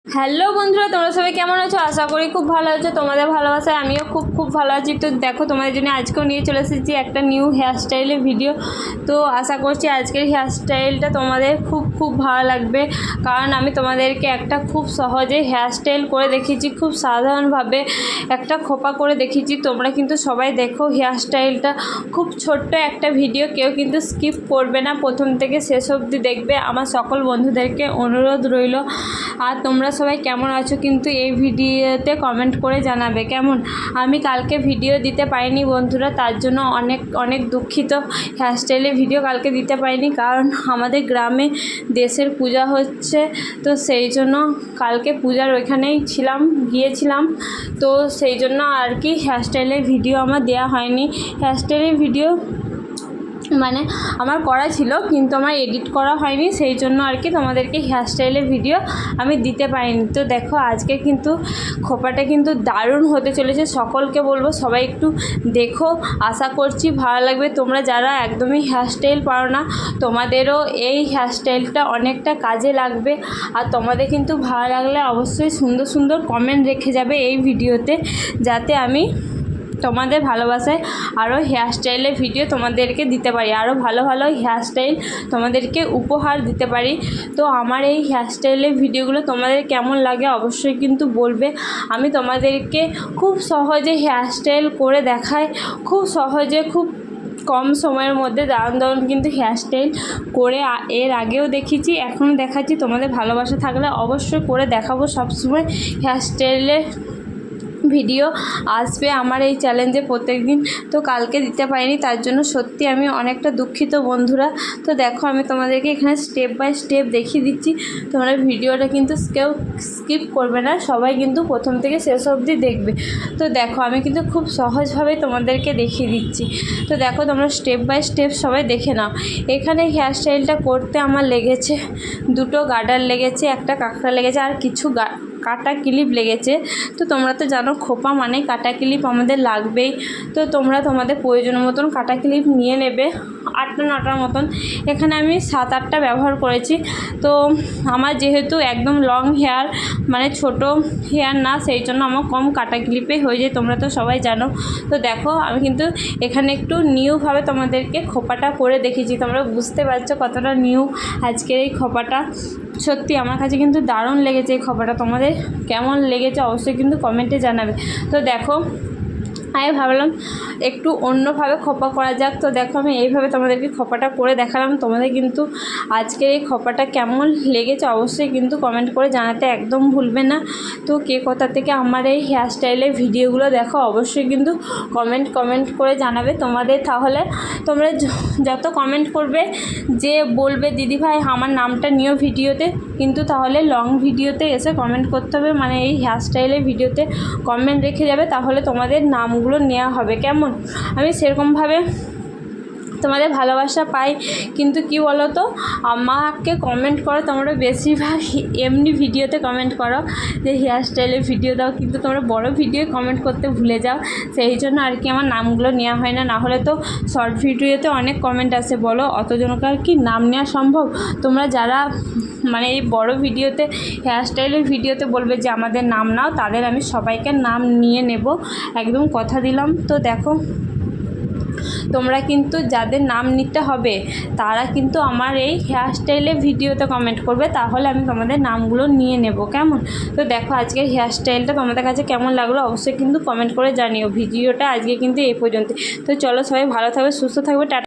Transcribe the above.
Hello বন্ধুরা, তোমরা সবাই কেমন আছো? আশা করি খুব ভালো আছো। তোমাদের ভালোবাসায় আমিও খুব ভালো আছি। তো দেখো, তোমাদের জন্য আজকেও নিয়ে চলে এসেছি একটা নিউ হেয়ারস্টাইলের ভিডিও। তো আশা করছি আজকের হেয়ারস্টাইলটা তোমাদের খুব ভালো লাগবে, কারণ আমি তোমাদেরকে একটা খুব সহজে হেয়ারস্টাইল করে দেখিয়েছি, খুব সাধারণভাবে একটা খোপা করে দেখিয়েছি। তোমরা কিন্তু সবাই দেখো হেয়ারস্টাইলটা, খুব ছোট্ট একটা ভিডিও, কেউ কিন্তু স্কিপ করবে না, প্রথম থেকে শেষ অবধি দেখবে। আমার সকল বন্ধুদেরকে অনুরোধ রইল। আর তোমরা সবাই কেমন আছো কিন্তু এই ভিডিওতে কমেন্ট করে জানাবে কেমন। আমি কালকে ভিডিও দিতে পারিনি বন্ধুরা, তার জন্য অনেক দুঃখিত। হেয়ারস্টাইলের ভিডিও কালকে দিতে পারিনি, কারণ আমাদের গ্রামে দেশের পূজা হচ্ছে, তো সেই জন্য কালকে পূজার ওইখানেই গিয়েছিলাম। তো সেই জন্য আর কি হেয়ারস্টাইলের ভিডিও আমার দেওয়া হয়নি। হেয়ারস্টাইলের ভিডিও মানে আমার করা ছিল, কিন্তু আমার এডিট করা হয়নি, সেই জন্য আর কি তোমাদেরকে হেয়ারস্টাইলের ভিডিও আমি দিতে পারিনি। তো দেখো, আজকে কিন্তু খোপাটা কিন্তু দারুণ হতে চলেছে। সকলকে বলবো সবাই একটু দেখো, আশা করছি ভালো লাগবে। তোমরা যারা একদমই হেয়ারস্টাইল পারো না, তোমাদেরও এই হেয়ারস্টাইলটা অনেকটা কাজে লাগবে। আর তোমাদের কিন্তু ভালো লাগলে অবশ্যই সুন্দর কমেন্ট রেখে যাবে এই ভিডিওতে, যাতে আমি তোমাদের ভালোবাসায় আরও হেয়ারস্টাইলের ভিডিও তোমাদেরকে দিতে পারি, আরও ভালো হেয়ারস্টাইল তোমাদেরকে উপহার দিতে পারি। তো আমার এই হেয়ারস্টাইলের ভিডিওগুলো তোমাদের কেমন লাগে অবশ্যই কিন্তু বলবে। আমি তোমাদেরকে খুব সহজে হেয়ারস্টাইল করে দেখাই, খুব সহজে, খুব কম সময়ের মধ্যে দারুণ কিন্তু হেয়ারস্টাইল করে এর আগেও দেখিয়েছি, এখনও দেখাচ্ছি। তোমাদের ভালোবাসা থাকলে অবশ্যই করে দেখাবো সবসময়। হেয়ারস্টাইলের ভিডিও আসবে আমার এই চ্যালেঞ্জে প্রত্যেকদিন। তো কালকে দিতে পারিনি, তার জন্য সত্যি আমি অনেকটা দুঃখিত বন্ধুরা। তো দেখো, আমি তোমাদেরকে এখানে স্টেপ বাই স্টেপ দেখিয়ে দিচ্ছি। তোমরা ভিডিওটা কিন্তু কেউ স্কিপ করবে না, সবাই কিন্তু প্রথম থেকে শেষ অবধি দেখবে। তো দেখো, আমি কিন্তু খুব সহজভাবে তোমাদেরকে দেখিয়ে দিচ্ছি। তো দেখো, তোমরা স্টেপ বাই স্টেপ সবাই দেখে নাও। এখানে হেয়ারস্টাইলটা করতে আমার লেগেছে দুটো গার্ডার লেগেছে, একটা কাঁকড়া লেগেছে, আর কিছু কাটা ক্লিপ লেগেছে। তো তোমরা তো জানো খোপা মানে কাটা ক্লিপ আমাদের লাগবেই। তো তোমরা তোমাদের প্রয়োজন মতন কাটা ক্লিপ নিয়ে নেবে, 8-9টার মতন। এখানে আমি 7-8টা ব্যবহার করেছি। তো আমার যেহেতু একদম লং হেয়ার, মানে ছোট হেয়ার না, সেই জন্য আমার কম কাটা ক্লিপে হয়ে যায়, তোমরা তো সবাই জানো। তো দেখো, আমি কিন্তু এখানে একটু নিউভাবে তোমাদেরকে খোপাটা করে দেখিয়েছি। তোমরা বুঝতে পারছো কতটা নিউ আজকের এই খোপাটা। সত্যি আমার কাছে কিন্তু দারুণ লেগেছে এই খোপাটা। তোমাদের কেমন লেগেছে অবশ্যই কিন্তু কমেন্টে জানাবে। তো দেখো, আমি ভাবলাম একটু অন্যভাবে খোপা করা যাক। তো দেখো, আমি এইভাবে তোমাদেরকে খোপাটা করে দেখালাম। তোমাদের কিন্তু আজকের এই খোপাটা কেমন লেগেছে অবশ্যই কিন্তু কমেন্ট করে জানাতে একদম ভুলবে না। তো কে কোথা থেকে আমার এই হেয়ারস্টাইলের ভিডিওগুলো দেখো অবশ্যই কিন্তু কমেন্ট করে জানাবে। তোমাদের তাহলে তোমরা যত কমেন্ট করবে, যে বলবে দিদিভাই আমার নামটা নিও ভিডিওতে, কিন্তু তাহলে লং ভিডিওতে এসে কমেন্ট করতে হবে, মানে এই হেয়ারস্টাইলের ভিডিওতে কমেন্ট রেখে যাবে, তাহলে তোমাদের নামগুলো নেওয়া হবে কেমন। আমি সেরকমভাবে তোমাদের ভালোবাসা পাই, কিন্তু কি বলো তো, আমাকে কমেন্ট করো তোমরা বেশিরভাগ এমনি ভিডিওতে কমেন্ট করো যে হেয়ারস্টাইলের ভিডিও দাও, কিন্তু তোমরা বড় ভিডিও কমেন্ট করতে ভুলে যাও। সেই জন্য আর কি আমার নামগুলো নেওয়া হয় না। নাহলে তো শর্ট ভিডিওতে অনেক কমেন্ট আসে, বলো অতজনকার কি নাম নেওয়া সম্ভব। তোমরা যারা মানে এই বড় ভিডিওতে হেয়ারস্টাইলের ভিডিওতে বলবে যে আমাদের নাম নাও, তাদের আমি সবাইকে নাম নিয়ে নেব, একদম কথা দিলাম। তো দেখো, তোমরা কিন্তু যাদের নাম নিতে হবে তারা কিন্তু আমার এই হেয়ারস্টাইলের ভিডিওতে কমেন্ট করবে, তাহলে আমি তোমাদের নামগুলো নিয়ে নেব কেমন। তো দেখো, আজকের হেয়ারস্টাইলটা তোমাদের কাছে কেমন লাগলো অবশ্যই কিন্তু কমেন্ট করে জানিও। ভিডিওটা আজকে কিন্তু এই পর্যন্ত। তো চলো, সবাই ভালো থাকবে, সুস্থ থাকবে, টাটা।